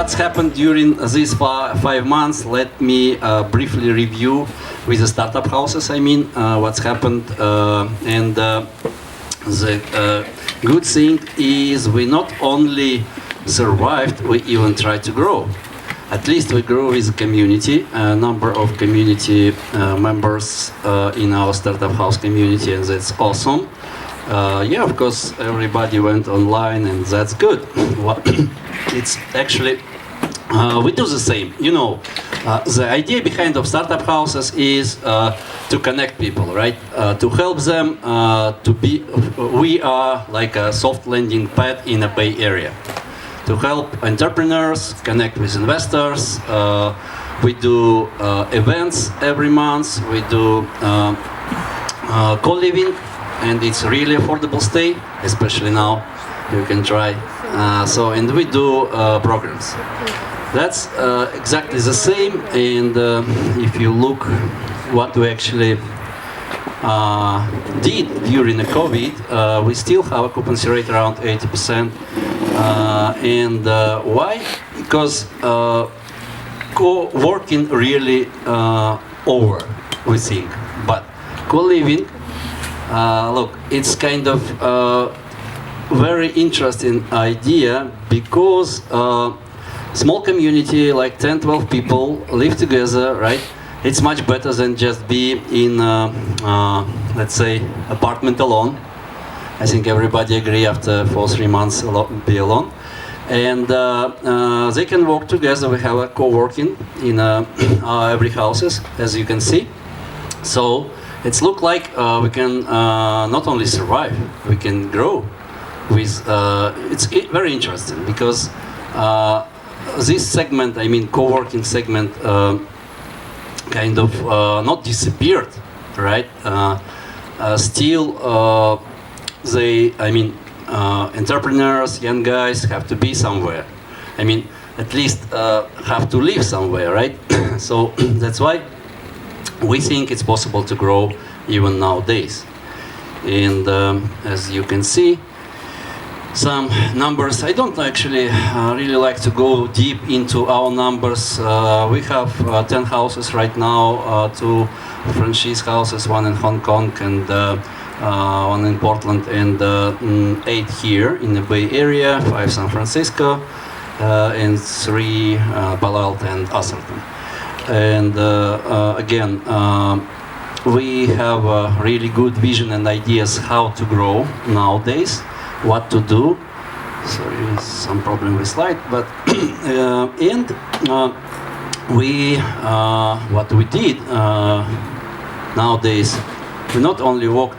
what's happened during these 5 months? Let me briefly review with the startup houses. I mean, what's happened, and the good thing is we not only survived, we even tried to grow. At least we grew with the community, a number of community members in our startup house community, and that's awesome. Yeah, of course, everybody went online, and that's good. It's actually, we do the same. You know, the idea behind of startup houses is to connect people, right? To help them to be, we are like a soft landing pad in a Bay Area. To help entrepreneurs connect with investors. We do events every month. We do co-living, and it's really affordable stay, especially now. You can try. And we do programs. That's exactly the same. And if you look what we actually did during the COVID, we still have occupancy rate around 80%. Why? Because co-working really over, we think. But co-living, look, it's kind of very interesting idea, because small community like 10, 12 people live together, right? It's much better than just be in, let's say, apartment alone. I think everybody agree after 3 months be alone. And they can work together. We have a co-working in every houses, as you can see. So it's look like we can not only survive, we can grow. With it's very interesting, because this segment, I mean co-working segment, kind of not disappeared, right? Still. Entrepreneurs, young guys have to be somewhere. I mean, at least have to live somewhere, right? So that's why we think it's possible to grow even nowadays. And as you can see, some numbers. I don't actually really like to go deep into our numbers. We have 10 houses right now, 2 franchise houses, 1 in Hong Kong and 1 in Portland, and 8 here in the Bay Area, 5 San Francisco, and 3 Palo Alto and Atherton. And again, we have a really good vision and ideas how to grow nowadays, what to do. Sorry, some problem with slide, but what we did nowadays, we not only work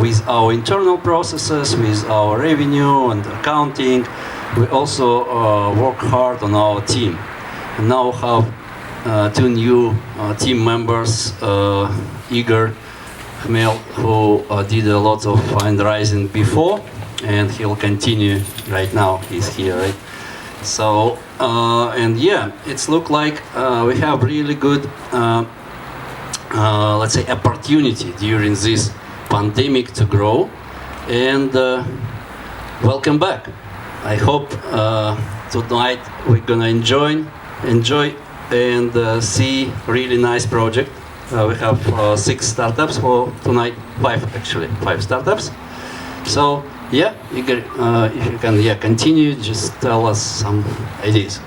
with our internal processes, with our revenue and accounting, we also work hard on our team. And now have 2 new team members, Igor Khmel, who did a lot of fundraising before, and he'll continue right now. He's here, right? So, and yeah, it's look like we have really good, let's say, opportunity during this pandemic to grow. And welcome back. I hope tonight we're gonna enjoy and see really nice project. We have 6 startups for tonight, 5 startups. So yeah, Igor, if you can continue, just tell us some ideas.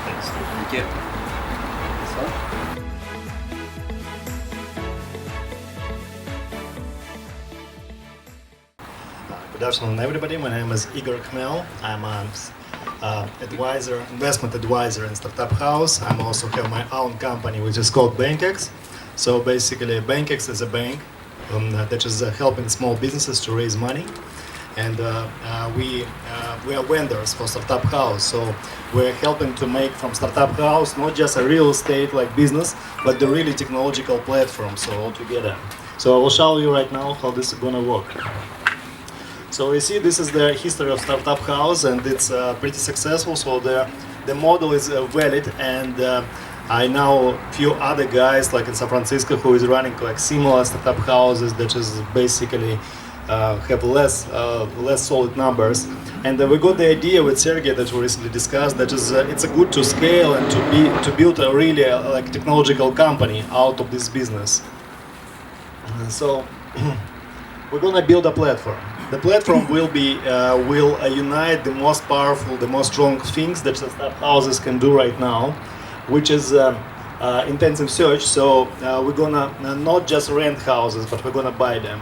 Thank you. Good afternoon, everybody. My name is Igor Khmel. I'm an investment advisor in Startup House. I also have my own company, which is called BankX. So basically, BankX is a bank that is helping small businesses to raise money. And we are vendors for Startup House. So we're helping to make from Startup House not just a real estate like business, but the really technological platform. So all together. So I will show you right now how this is gonna work. So you see, this is the history of Startup House, and it's pretty successful. So the model is valid, and I know a few other guys like in San Francisco who is running like similar startup houses that is basically have less solid numbers. And we got the idea with Sergey that we recently discussed that it's a good to scale and to build a really like technological company out of this business. So we're gonna build a platform. The platform will unite the most powerful, the most strong things that startup houses can do right now, which is intensive search. So we're gonna not just rent houses, but we're gonna buy them.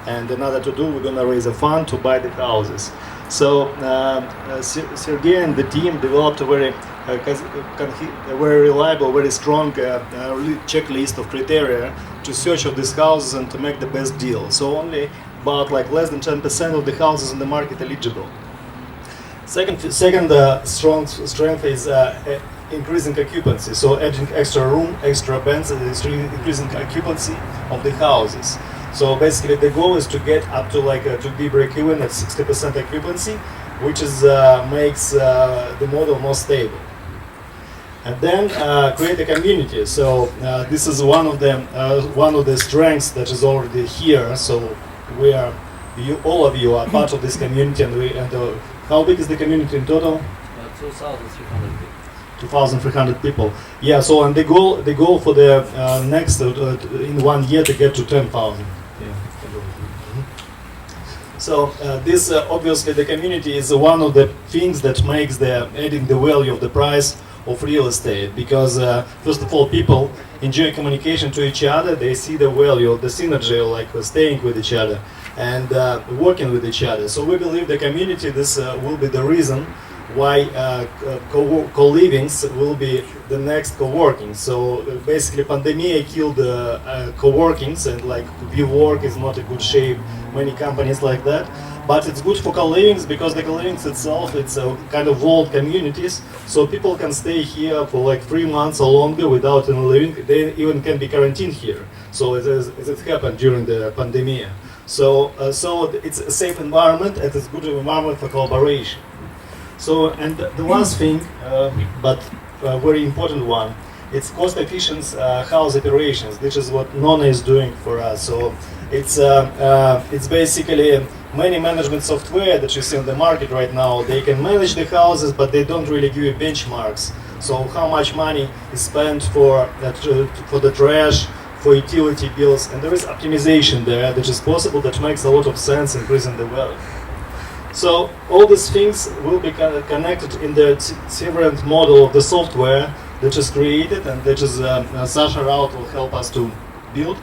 And another to do, we're gonna raise a fund to buy the houses. So Sergey and the team developed a very reliable, very strong checklist of criteria to search of these houses and to make the best deal. So only about like less than 10% of the houses in the market eligible. Second strong strength is increasing occupancy. So adding extra room, extra beds, increasing occupancy of the houses. So basically the goal is to get up to like to be break even at 60% occupancy, which is makes the model more stable. And then create a community. So this is one of the strengths that is already here. So all of you are part of this community, and how big is the community in total? 2,300 people. 2,300 people. Yeah. So and the goal for the next in 1 year to get to 10,000. Yeah. So this obviously the community is one of the things that makes adding the value of the price of real estate, because first of all, people enjoy communication to each other. They see the value of the synergy, like staying with each other and working with each other. So we believe the community, this will be the reason why co-livings will be the next co-working. So basically pandemic killed co-workings, and like WeWork is not a good shape, many companies like that. But it's good for co-livings because the co-livings itself, it's a kind of walled communities, so people can stay here for like 3 months or longer without any living. They even can be quarantined here. So it happened during the pandemic. So it's a safe environment, and it's good environment for collaboration. So, and the last thing, but a very important one, it's cost-efficient house operations. This is what Nona is doing for us. So it's basically many management software that you see on the market right now. They can manage the houses, but they don't really give you benchmarks. So how much money is spent for the trash, for utility bills, and there is optimization there that is possible, that makes a lot of sense, increasing the value. So all these things will be connected in the different model of the software that is created, and that is Sasha Raut will help us to build.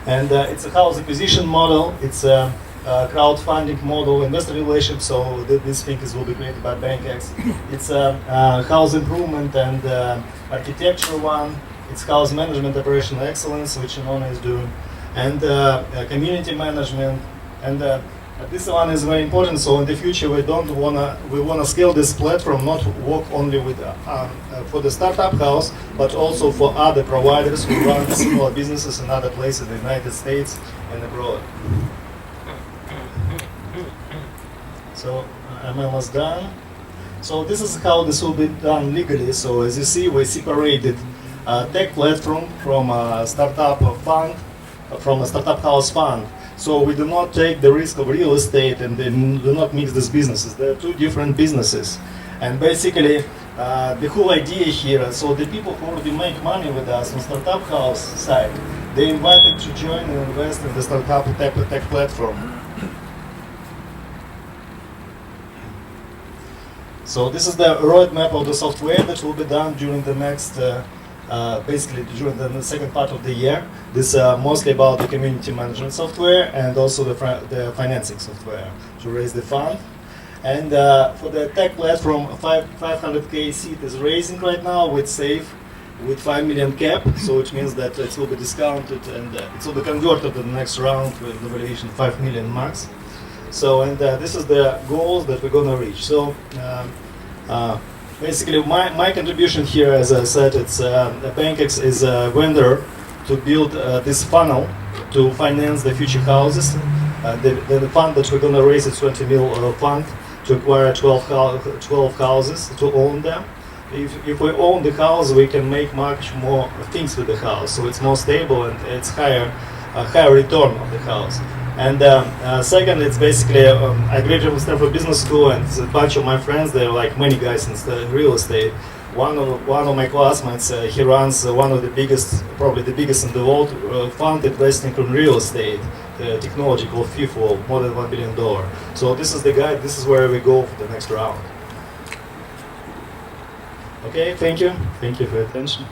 And it's a house acquisition model, it's a crowdfunding model, investor relations, so this thing will be created by BankX. It's a house improvement and architecture one, it's house management operational excellence, which Nona is doing, and community management, and this one is very important. So in the future, we wanna scale this platform, not work only with for the startup house, but also for other providers who run similar businesses in other places in the United States and abroad. So I'm almost done. So this is how this will be done legally. So as you see, we separated tech platform from a startup fund, from a startup house fund. So we do not take the risk of real estate and then do not mix these businesses. They are two different businesses. And basically, the whole idea here, so the people who already make money with us on startup house side, they invited to join and invest in the startup tech platform. So this is the roadmap of the software that will be done during the next basically during the second part of the year. This mostly about the community management software and also the financing software to raise the fund. And for the tech platform, 500K seed is raising right now with SAFE with 5 million cap, so which means that it will be discounted and it will be converted to the next round with the valuation 5 million max. So, and this is the goals that we're going to reach. So basically, my contribution here, as I said, it's BankX is a vendor to build this funnel to finance the future houses. The fund that we're going to raise is 20 mil fund to acquire 12 houses to own them. If we own the house, we can make much more things with the house, so it's more stable and it's higher return of the house. And second, it's basically I graduated from Stanford Business School, and a bunch of my friends, they're like many guys in real estate. One of my classmates, he runs one of the biggest, probably the biggest in the world, fund investing in real estate, technology called FIFO, more than $1 billion. So this is the guy, this is where we go for the next round. Okay, thank you. Thank you for your attention.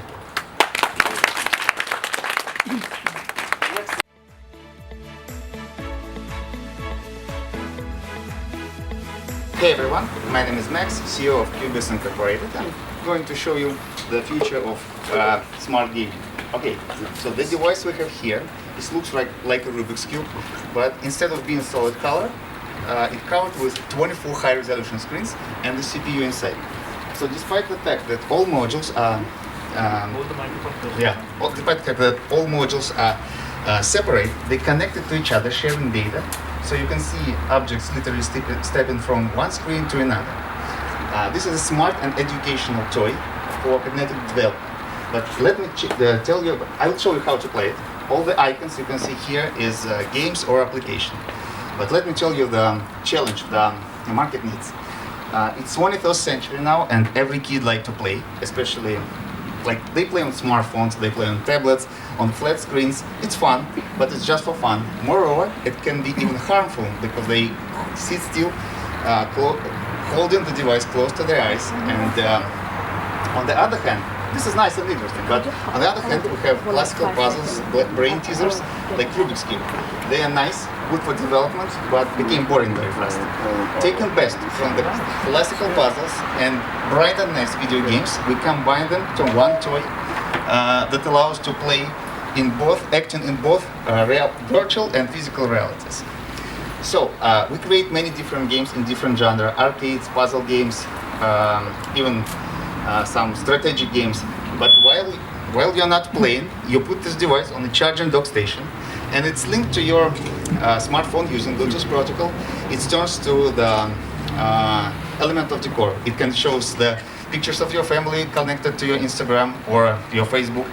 Hey everyone, my name is Max, CEO of Cubis Incorporated. I'm going to show you the future of smart gaming. Okay, so the device we have here, it looks like a Rubik's Cube, but instead of being solid color, it's covered with 24 high-resolution screens and the CPU inside. So despite the fact that all modules are despite the fact that all modules are separate, they connected to each other, sharing data. So you can see objects literally stepping from one screen to another. This is a smart and educational toy for cognitive development. But let me tell you, I'll show you how to play it. All the icons you can see here is games or application. But let me tell you the challenge the market needs. It's 21st century now, and every kid likes to play, especially like they play on smartphones, they play on tablets, on flat screens. It's fun, but it's just for fun. Moreover, it can be even harmful because they sit still, holding the device close to their eyes. And on the other hand, this is nice and interesting, but on the other hand, we have classical puzzles, brain teasers, like Rubik's Cube. They are nice, good for development, but became boring very fast. Taking best from the classical puzzles and bright and nice video games, we combine them to one toy that allows to play in both, acting in both virtual and physical realities. So we create many different games in different genres, arcades, puzzle games, even some strategic games. But while you're not playing, you put this device on a charge and dock station, and it's linked to your smartphone using Bluetooth protocol. It turns to the element of decor. It can show the pictures of your family connected to your Instagram or your Facebook.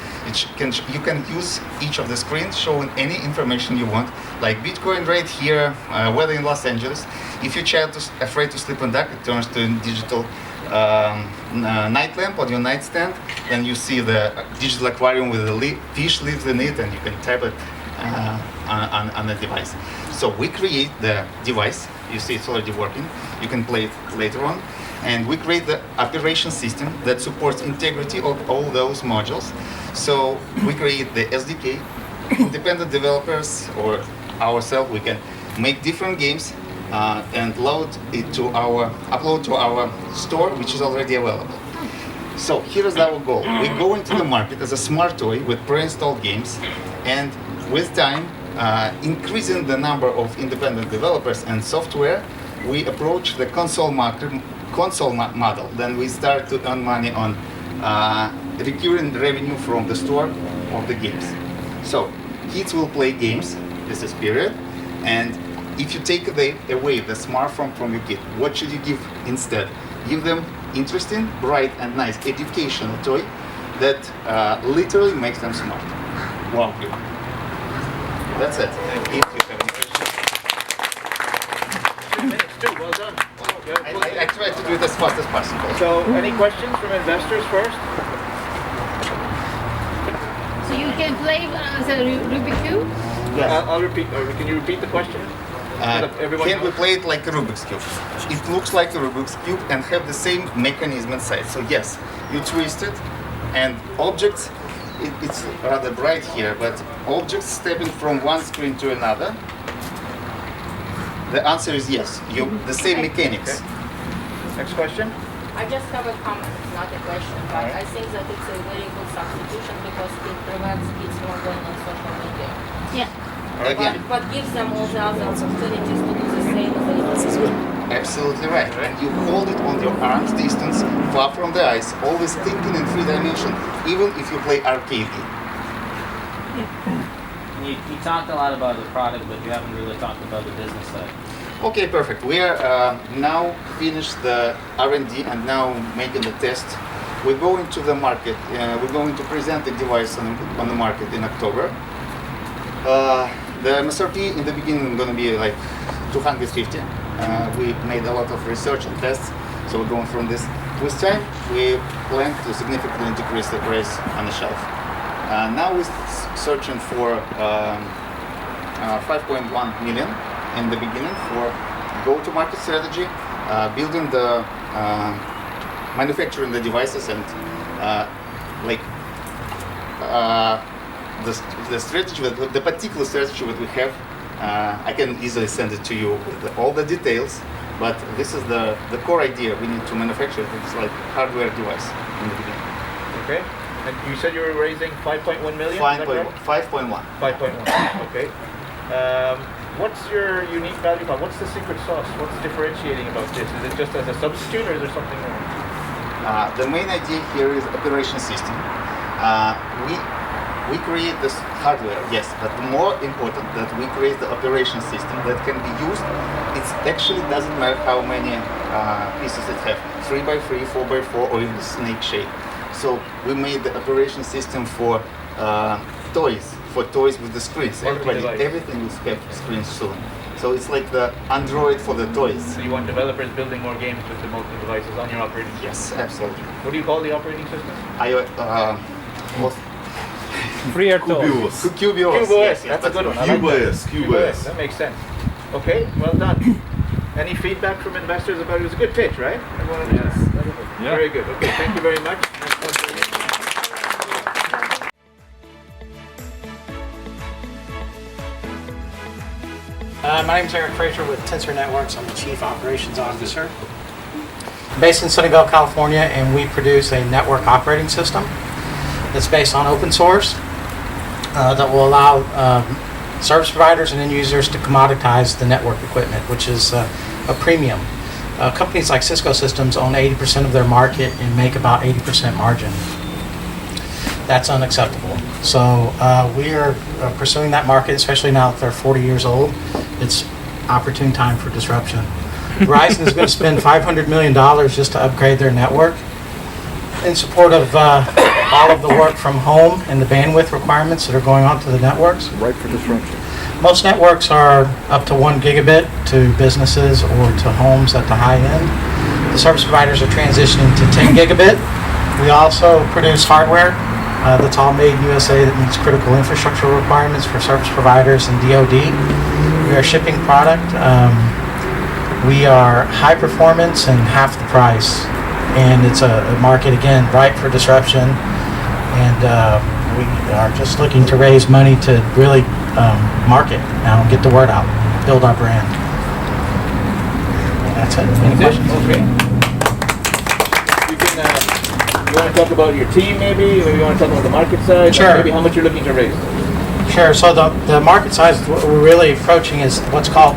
You can use each of the screens showing any information you want, like Bitcoin rate here, weather in Los Angeles. If your child is afraid to sleep on deck, it turns to a digital night lamp on your nightstand. Then you see the digital aquarium with the fish lives in it, and you can tap it on the device. So we create the device. You see it's already working. You can play it later on. And we create the operation system that supports integrity of all those modules. So we create the SDK. Independent developers or ourselves, we can make different games and upload to our store, which is already available. So here's our goal. We go into the market as a smart toy with pre-installed games, and with time, increasing the number of independent developers and software, we approach the console model. Then we start to earn money on recurring revenue from the store of the games. So kids will play games, this is period, and if you take away the smartphone from your kid, what should you give instead? Give them interesting, bright and nice educational toy that literally makes them smart. Wow. That's it. If you have any questions. 2 minutes, too. Well done. I try to do it as fast as possible. So, any questions from investors first? So you can play as a Rubik's Cube? Yes. I'll repeat. Can you repeat the question? Can we play it like a Rubik's Cube? It looks like a Rubik's Cube and have the same mechanism inside. So yes, you twist it, and objects, it's rather bright here, but objects stepping from one screen to another, the answer is yes. The same mechanics. Next question? I just have a comment, not a question, but I think that it's a very good substitution because it prevents kids from going on social media. Yeah. Again, But gives them all the other opportunities to do the same as they do. absolutely right. And you hold it on your arm's distance, far from the eyes, always thinking in 3 dimension, even if you play arcade game. You talked a lot about the product, but you haven't really talked about the business side. Okay, perfect. We are now finished the R&D and now making the test. We're going to the market. We're going to present the device on the market in October. The MSRP in the beginning going to be like 250. We made a lot of research and tests, so we're going from this. With time, we plan to significantly decrease the price on the shelf. Now we're searching for 5.1 million in the beginning for go-to-market strategy, building the manufacturing the devices and the strategy, the particular strategy that we have. I can easily send it to you with all the details, but this is the core idea. We need to manufacture it. It's like hardware device in the beginning. Okay. And you said you were raising 5.1 million? 5.1. 5.1. Okay. What's your unique value prop? What's the secret sauce? What's differentiating about this? Is it just as a substitute, or is there something more? The main idea here is operation system. We create this hardware, yes, but more important that we create the operation system that can be used. It actually doesn't matter how many pieces it have, 3x3, 4x4, or even snake shape. So we made the operation system for toys with the screens. Everything will have screens soon. So it's like the Android for the toys. So you want developers building more games with the multiple devices on your operating system? Yes, absolutely. What do you call the operating system? QBOS. QBOS. That's a good one. I like that. QBOS. That makes sense. Okay, well done. Any feedback from investors about it? It was a good pitch, right? Everyone understands? Yeah. Very good. Okay, thank you very much. Next one, please. My name is Eric Fraser with Tensor Networks. I'm the Chief Operations Officer. I'm based in Sunnyvale, California, and we produce a network operating system that's based on open source that will allow service providers and end users to commoditize the network equipment, which is a premium. Companies like Cisco Systems own 80% of their market and make about 80% margin. That's unacceptable. So we are pursuing that market, especially now that they're 40 years old. It's opportune time for disruption. Verizon is going to spend $500 million just to upgrade their network in support of all of the work from home and the bandwidth requirements that are going on to the networks. Right for disruption. Most networks are up to 1 gigabit to businesses or to homes at the high end. The service providers are transitioning to 10 gigabit. We also produce hardware that's all made in USA that meets critical infrastructure requirements for service providers and DoD. We are shipping product. We are high performance and half the price. And it's a market, again, ripe for disruption. And we are just looking to raise money to really market now and get the word out, build our brand. And that's it. Any questions? Okay. You want to talk about your team, maybe? Maybe you want to talk about the market size? Sure. Maybe how much you're looking to raise? Sure. So the market size what we're really approaching is what's called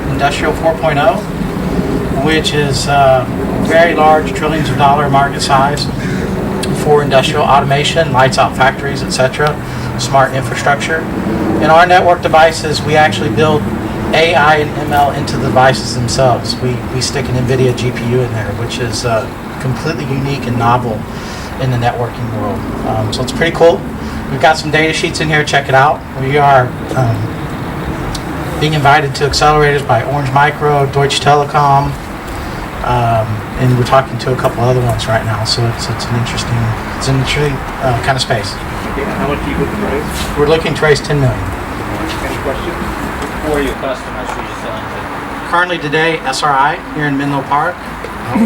Industrial 4.0, which is very large, trillions of dollar market size for industrial automation, lights out factories, etc., smart infrastructure. In our network devices, we actually build AI and ML into the devices themselves. We stick an NVIDIA GPU in there, which is completely unique and novel in the networking world. So it's pretty cool. We've got some data sheets in here. Check it out. We are being invited to accelerators by Orange Micro, Deutsche Telekom, and we're talking to a couple other ones right now. So it's an interesting kind of space. Okay, and how much are you looking to raise? We're looking to raise 10 million. Any questions? Who are your customers who you're selling to? Currently today, SRI here in Menlo Park,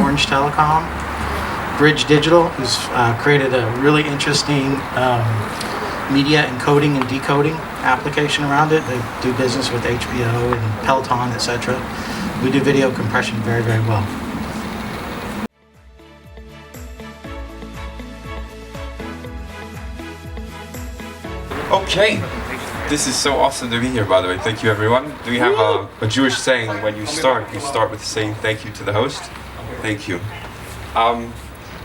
Orange Telecom, Bridge Digital, who's created a really interesting media encoding and decoding application around it. They do business with HBO and Peloton, etc. We do video compression very, very well. Okay, this is so awesome to be here, by the way. Thank you, everyone. We have a Jewish saying, when you start with saying thank you to the host. Thank you.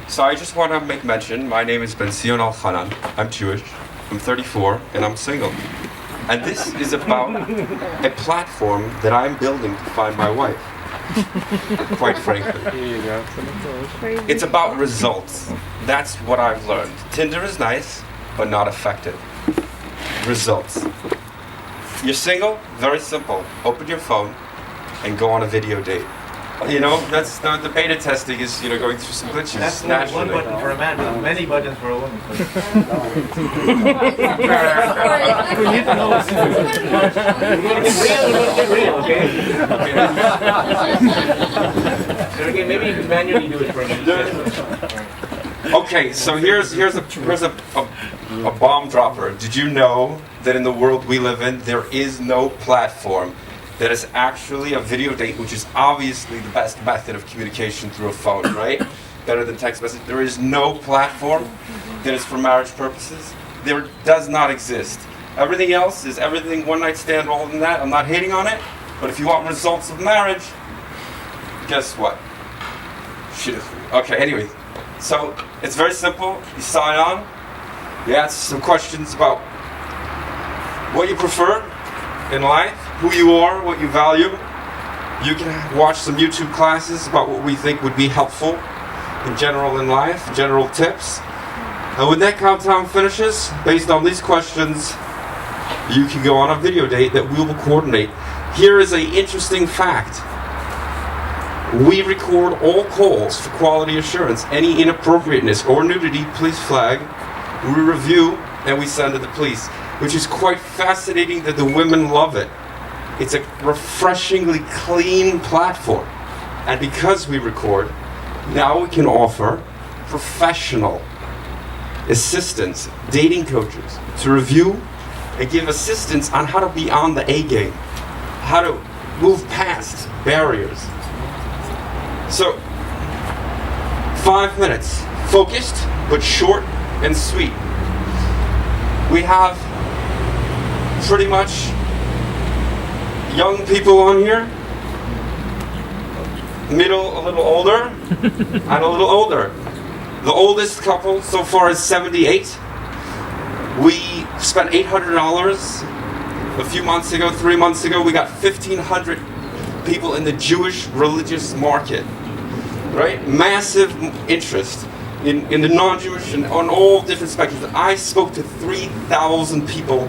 So I just want to make mention, my name is Ben Sion Al-Hanan. I'm Jewish, I'm 34, and I'm single. And this is about a platform that I'm building to find my wife. Quite frankly. It's about results. That's what I've learned. Tinder is nice, but not effective. Results. You're single? Very simple. Open your phone and go on a video date. You know, that's the beta testing is, you know, going through some glitches That's one naturally. button for a man, but many buttons for a woman. We need to know. Get real, okay? Sergey, maybe you can manually do it for a minute. Okay, so here's a bomb dropper. Did you know that in the world we live in, there is no platform that is actually a video date, which is obviously the best method of communication through a phone, right? Better than text message. There is no platform that is for marriage purposes. There does not exist. Everything else is everything one night stand, all than that. I'm not hating on it, but if you want results of marriage, guess what? Shit is free. Okay, anyway, so it's very simple. You sign on, you answer some questions about what you prefer in life, who you are, what you value. You can watch some YouTube classes about what we think would be helpful in general in life, general tips. And when that countdown finishes, based on these questions, you can go on a video date that we will coordinate. Here is an interesting fact. We record all calls for quality assurance. Any inappropriateness or nudity, please flag. We review and we send to the police, which is quite fascinating that the women love it. It's a refreshingly clean platform. And because we record, now we can offer professional assistants, dating coaches, to review and give assistance on how to be on the A game, how to move past barriers. So, 5 minutes, focused, but short and sweet. We have pretty much young people on here, middle, a little older, and a little older. The oldest couple so far is 78. We spent $800 a few months ago, 3 months ago. We got 1,500 people in the Jewish religious market, right? Massive interest in the non-Jewish and on all different spectrums. I spoke to 3,000 people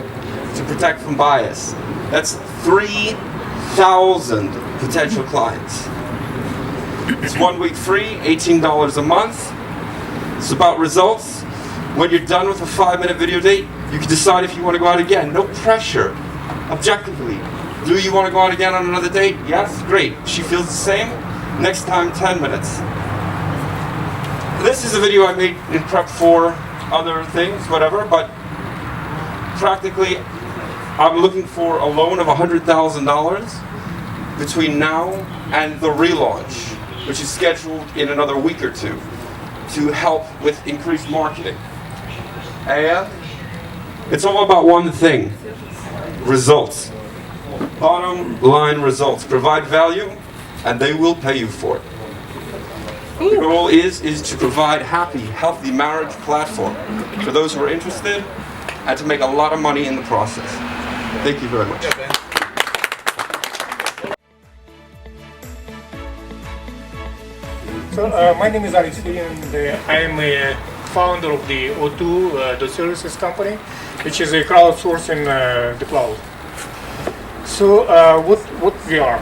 to protect from bias. That's 3,000 potential clients. It's 1 week free, $18 a month. It's about results. When you're done with a 5-minute video date, you can decide if you want to go out again. No pressure. Objectively. Do you want to go out again on another date? Yes? Great. She feels the same? Next time, 10 minutes. This is a video I made in prep for other things, whatever, but practically I'm looking for a loan of $100,000 between now and the relaunch, which is scheduled in another week or two, to help with increased marketing. And it's all about one thing: results. Bottom line results. Provide value, and they will pay you for it. The goal is to provide happy, healthy marriage platform for those who are interested, and to make a lot of money in the process. Thank you very much. So my name is Alex Firin, and I am a founder of the O2 services company, which is a crowdsourcing the cloud. So what we are?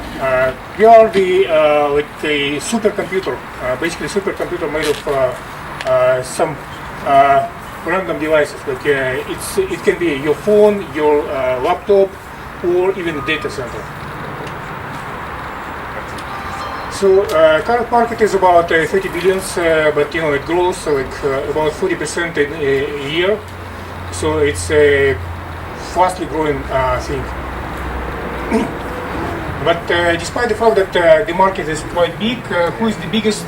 We are the like a supercomputer, basically supercomputer made of some random devices. Like it can be your phone, your laptop, or even a data center. So current market is about 30 billions, but you know it grows like about 40% in a year. So it's a fastly growing thing. But despite the fact that the market is quite big, who is the biggest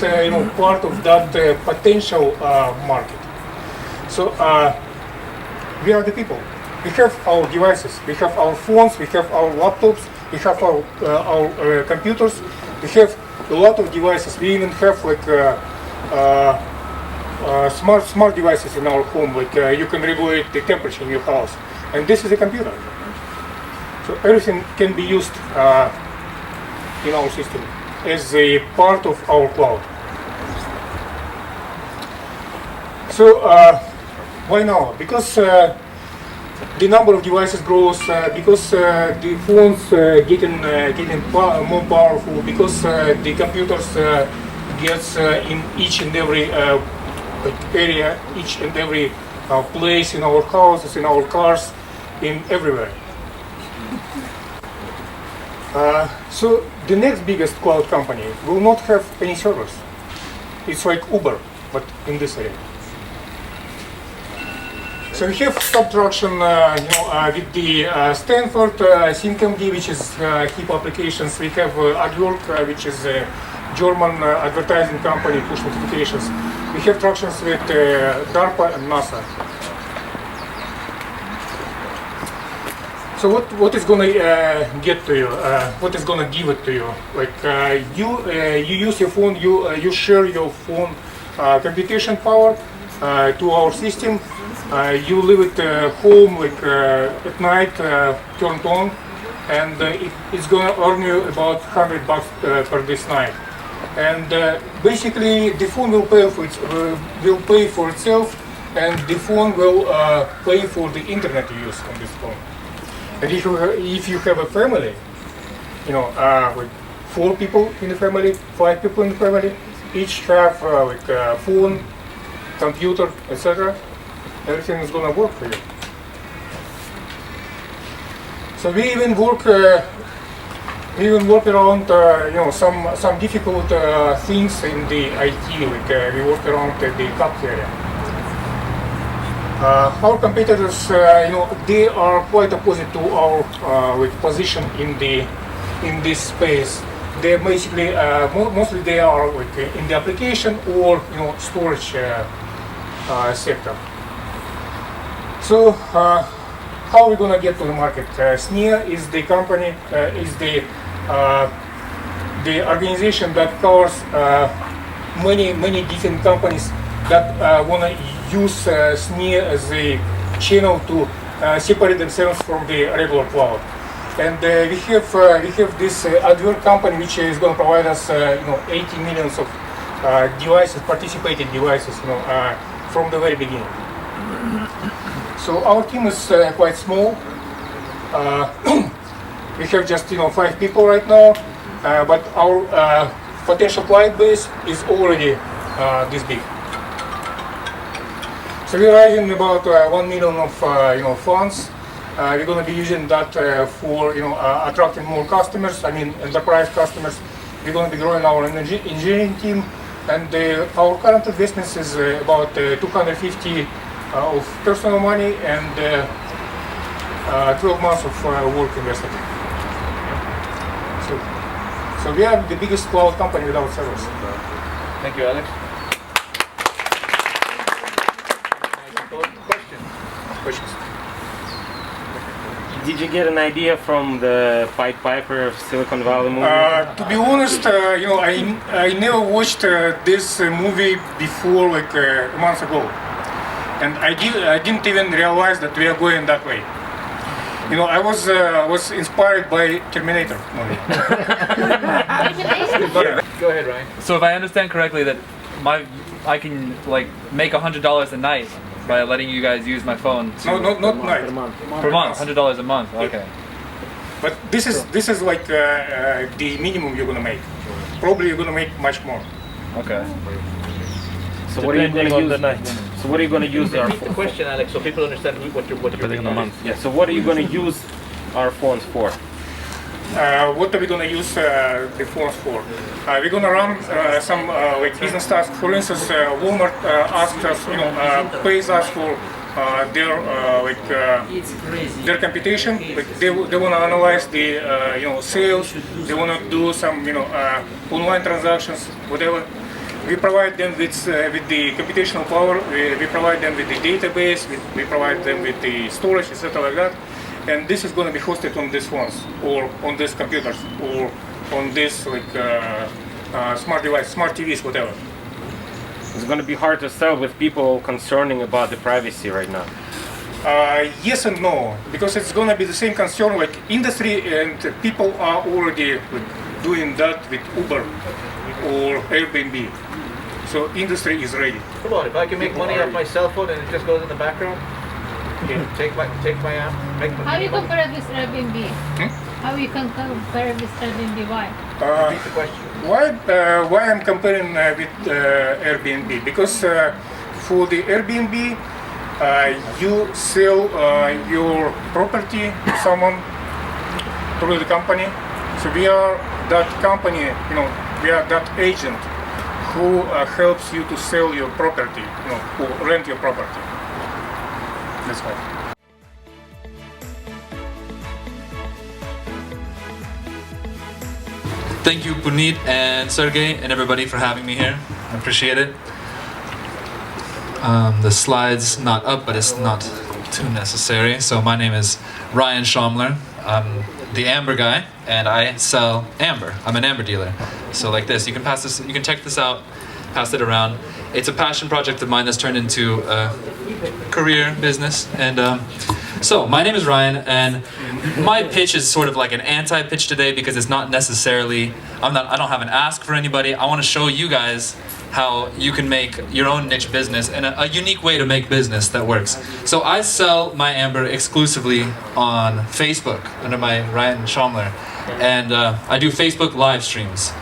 part of that potential market? So we are the people. We have our devices, we have our phones, we have our laptops, we have our computers, we have a lot of devices. We even have like smart devices in our home. Like you can regulate the temperature in your house, and this is a computer. So everything can be used in our system as a part of our cloud. So why now? Because the number of devices grows because the phones getting more powerful, because the computers gets in each and every area, each and every place in our houses, in our cars, in everywhere. So the next biggest cloud company will not have any servers. It's like Uber, but in this area. So we have subtraction with the Stanford SyncMD, which is HIP applications. We have AdWork, which is a German advertising company, push notifications. We have tractions with DARPA and NASA. So what is going to get to you? What is going to give it to you? Like you use your phone, you share your phone computation power to our system. You leave it home like at night, turned on, and it's going to earn you about $100 per this night. And basically, the phone will pay for itself, and the phone will pay for the internet you use on this phone. And if you have a family, like 4 people in the family, 5 people in the family, each have like a phone, computer, etc. Everything is gonna work for you. So we even work around some difficult things in the IT. Like we work around the CAP area. Our competitors, they are quite opposite to our position in this space. They basically mostly they are like in the application or storage sector. So how are we gonna get to the market? SNIA is the company, is the organization that covers many different companies that wanna use SNIA as a channel to separate themselves from the regular cloud. And we have this AdWork company which is going to provide us 80 millions of devices, participating devices, from the very beginning. So our team is quite small. We have just 5 people right now, but our potential client base is already this big. So we're raising about 1 million of funds. We're going to be using that for attracting more customers. I mean, enterprise customers. We're going to be growing our engineering team, and our current investments is about 250 of personal money and 12 months of work invested. So we are the biggest cloud company without servers. Thank you, Alex. Questions? Did you get an idea from the Pied Piper of Silicon Valley movie? To be honest, I never watched this movie before, like a month ago, and I didn't even realize that we are going that way. I was inspired by Terminator movie. Go ahead, Ryan. So if I understand correctly, that I can like make $100 a night by letting you guys use my phone. No, not night. Per month, $100 a month. Okay. But this is like the minimum you're gonna make. Probably you're gonna make much more. Okay. So what are you going to use? So what are you going to use our? Repeat the question, Alex, so people understand what you're Depending on the month. Yeah. So what are you going to use our phones for? What are we going to use the phones for? We're going to run some like business tasks. For instance, Walmart asks us, pays us for their computation. Like they want to analyze the sales. They want to do some online transactions, whatever. We provide them with the computational power. We provide them with the database. We provide them with the storage, etc. like that. And this is going to be hosted on these phones, or on these computers, or on this smart device, smart TVs, whatever. It's going to be hard to sell with people concerning about the privacy right now. Yes and no, because it's going to be the same concern. Like industry and people are already doing that with Uber or Airbnb. So industry is ready. Come on, if I can make money off my cell phone and it just goes in the background. Yeah, take my app. How you compare this Airbnb? How you can compare this Airbnb? Why? Repeat the question. Why I'm comparing with Airbnb? Because for the Airbnb, you sell your property to someone through the company. So we are that company, we are that agent who helps you to sell your property, or rent your property. That's why. Thank you, Puneet and Sergey and everybody for having me here. I appreciate it. The slide's not up, but it's not too necessary. So my name is Ryan Schaumler. I'm the amber guy, and I sell amber. I'm an amber dealer. So like this, you can pass this. You can check this out, pass it around. It's a passion project of mine that's turned into a career business. And so my name is Ryan, and my pitch is sort of like an anti-pitch today because it's not necessarily. I don't have an ask for anybody. I want to show you guys how you can make your own niche business and a unique way to make business that works. So I sell my amber exclusively on Facebook under my Ryan Schaumler, and I do Facebook live streams.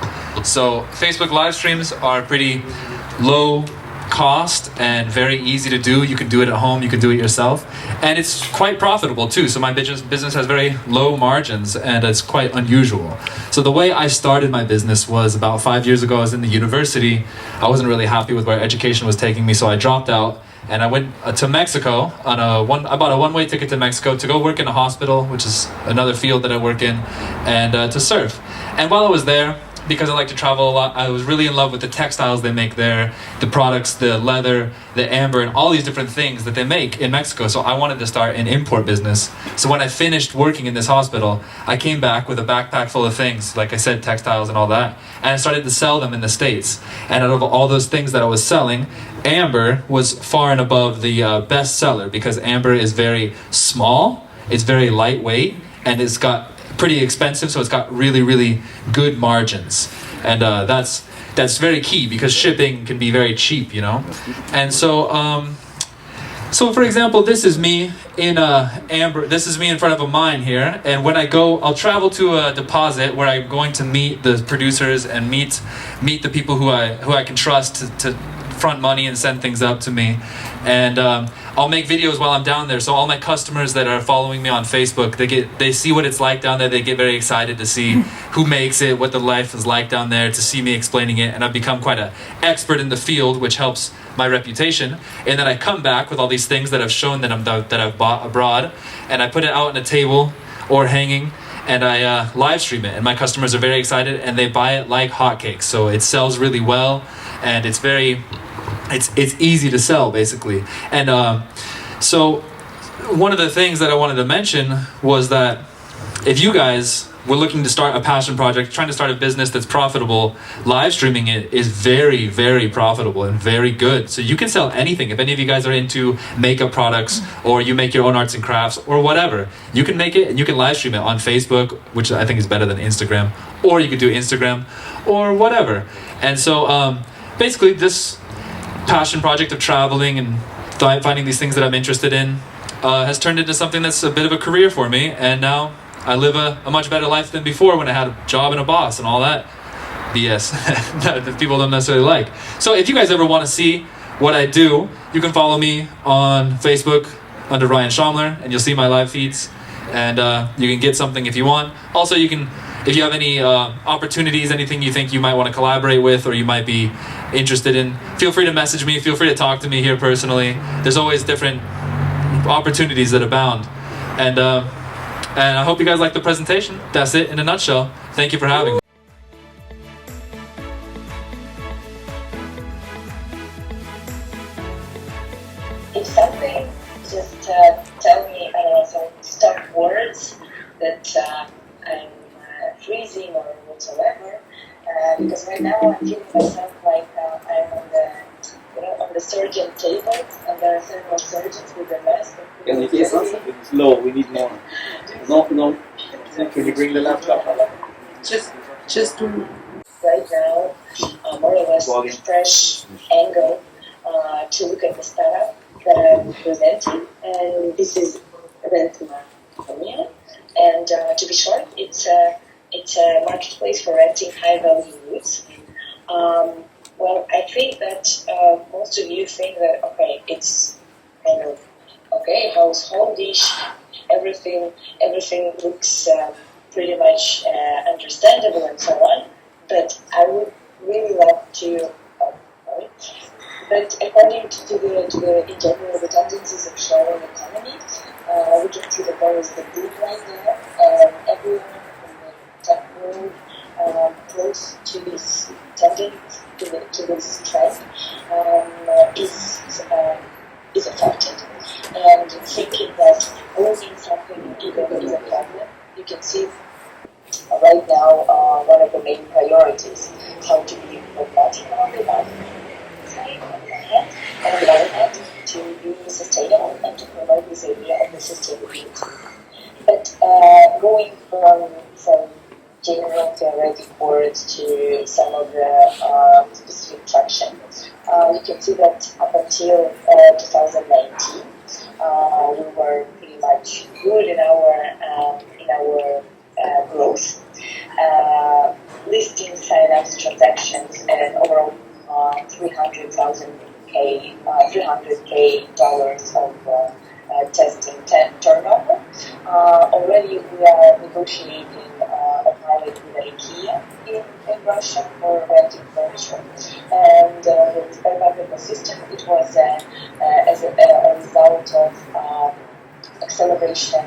So Facebook live streams are pretty low cost and very easy to do. You can do it at home, you can do it yourself, and it's quite profitable too. So my business has very low margins, and it's quite unusual. So the way I started my business was about 5 years ago. I was in the university. I wasn't really happy with where education was taking me, so I dropped out and I went to Mexico on I bought a one-way ticket to Mexico to go work in a hospital, which is another field that I work in, and to surf. And while I was there, because I like to travel a lot, I was really in love with the textiles they make there, the products, the leather, the amber, and all these different things that they make in Mexico. So I wanted to start an import business. So when I finished working in this hospital, I came back with a backpack full of things, like I said, textiles and all that, and I started to sell them in the States. And out of all those things that I was selling, amber was far and above the best seller, because amber is very small, it's very lightweight, and it's got pretty expensive, so it's got really, really good margins, and that's very key because shipping can be very cheap, And so, so for example, this is me in amber. This is me in front of a mine here, and when I go, I'll travel to a deposit where I'm going to meet the producers and meet the people who I can trust to front money and send things up to me, and I'll make videos while I'm down there. So all my customers that are following me on Facebook, they see what it's like down there. They get very excited to see who makes it, what the life is like down there, to see me explaining it, and I've become quite an expert in the field, which helps my reputation. And then I come back with all these things that I've shown that I've bought abroad, and I put it out on a table or hanging, and I live stream it, and my customers are very excited and they buy it like hotcakes. So it sells really well, and it's easy to sell, basically. And so one of the things that I wanted to mention was that if you guys were looking to start a passion project, trying to start a business that's profitable, live streaming it is very, very profitable and very good. So you can sell anything. If any of you guys are into makeup products, or you make your own arts and crafts, or whatever, you can make it and you can live stream it on Facebook, which I think is better than Instagram, or you could do Instagram or whatever. And so basically this passion project of traveling and finding these things that I'm interested in has turned into something that's a bit of a career for me, and now I live a much better life than before, when I had a job and a boss and all that BS that people don't necessarily like. So if you guys ever want to see what I do, you can follow me on Facebook under Ryan Schaumler, and you'll see my live feeds, and you can get something if you want. Also, you can, if you have any opportunities, anything you think you might want to collaborate with or you might be interested in, feel free to message me, feel free to talk to me here personally. There's always different opportunities that abound. And I hope you guys like the presentation. That's it in a nutshell. Thank you for having me. If something, just tell me some stock words that I'm freezing or whatsoever, because right now I'm feeling myself like I'm on the surgeon table, and there are several surgeons with the mask. Can you hear something? It's low. We need more. No. Can you bring the laptop? Just to right now, more or less fresh angle to look at the startup that I'm presenting, and this is Rentima. And to be short, it's a marketplace for renting high-value goods. Well, I think that most of you think that, okay, it's kind of, okay, householdish, everything looks pretty much understandable and so on, but I would really love to, but according to the in general, the tendencies of sharing economy, we can see that there is the boom right there, and everyone in the tech world close to this tendency, to this trend, is affected, and thinking that owning something even is a problem. You can see right now one of the main priorities, how to be pragmatic on the one side, on the hand, and on the other hand, to be sustainable and to promote this idea of the sustainability. But going from general theoretic words to some of the specific traction, you can see that up until 2019, we were pretty much good in our growth. Listing sign-ups, transactions, and overall $300K of testing turnover. Already we are negotiating a pilot with IKEA in Russia for renting furniture. And the startup ecosystem, it was as a result of acceleration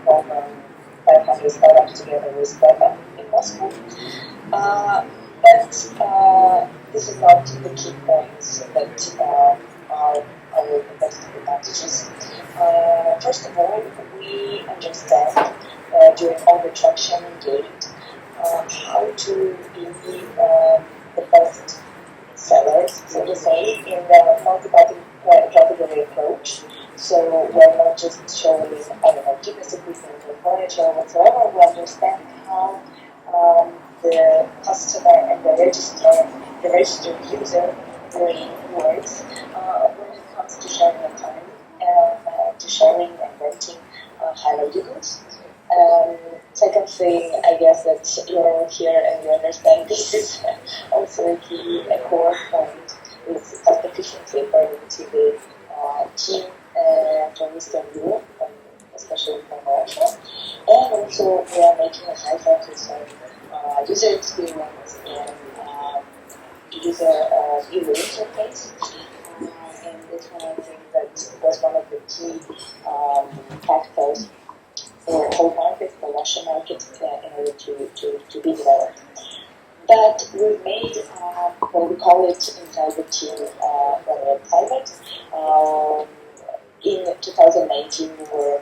program 500 startups together with startup in Moscow. But this is not the key points that are our competitive advantages. First of all, we understand during all the traction gained how to be the best sellers, so to say, in the multi-category approach. So we're not just showing, fitness equipment or furniture or whatsoever. We understand how the customer and the registered user really works when it comes to sharing economy, to sharing and renting high-value goods. Second thing, I guess that you're all here and you understand this is also a core point, is cost efficiency according to the team from Eastern Europe, especially from Russia. And also we are making a high focus on user experience and user interface. And that's one I think that was one of the key factors for whole market, for Russian market, in order to be developed. But we've made what we call it inside the team private. In 2019 we were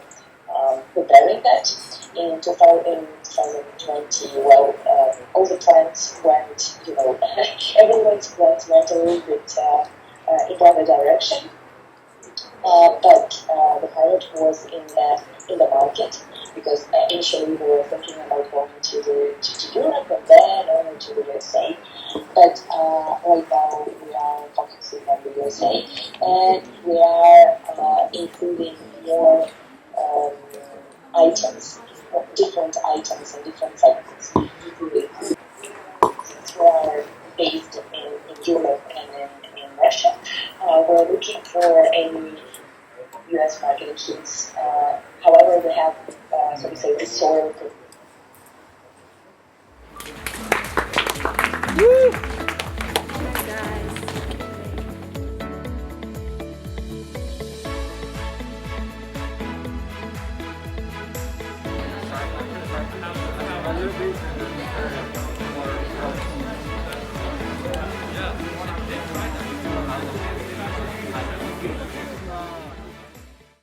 preparing that. In 2020, well, all the plans went, everyone's plans went a little bit in another direction. But the pilot was in the market, because initially we were thinking about going to Europe and then only to the USA. But right now we are focusing on the USA, and we are including more items, different items and different segments. Since we are based in Europe and in Russia, we're looking for any US market keys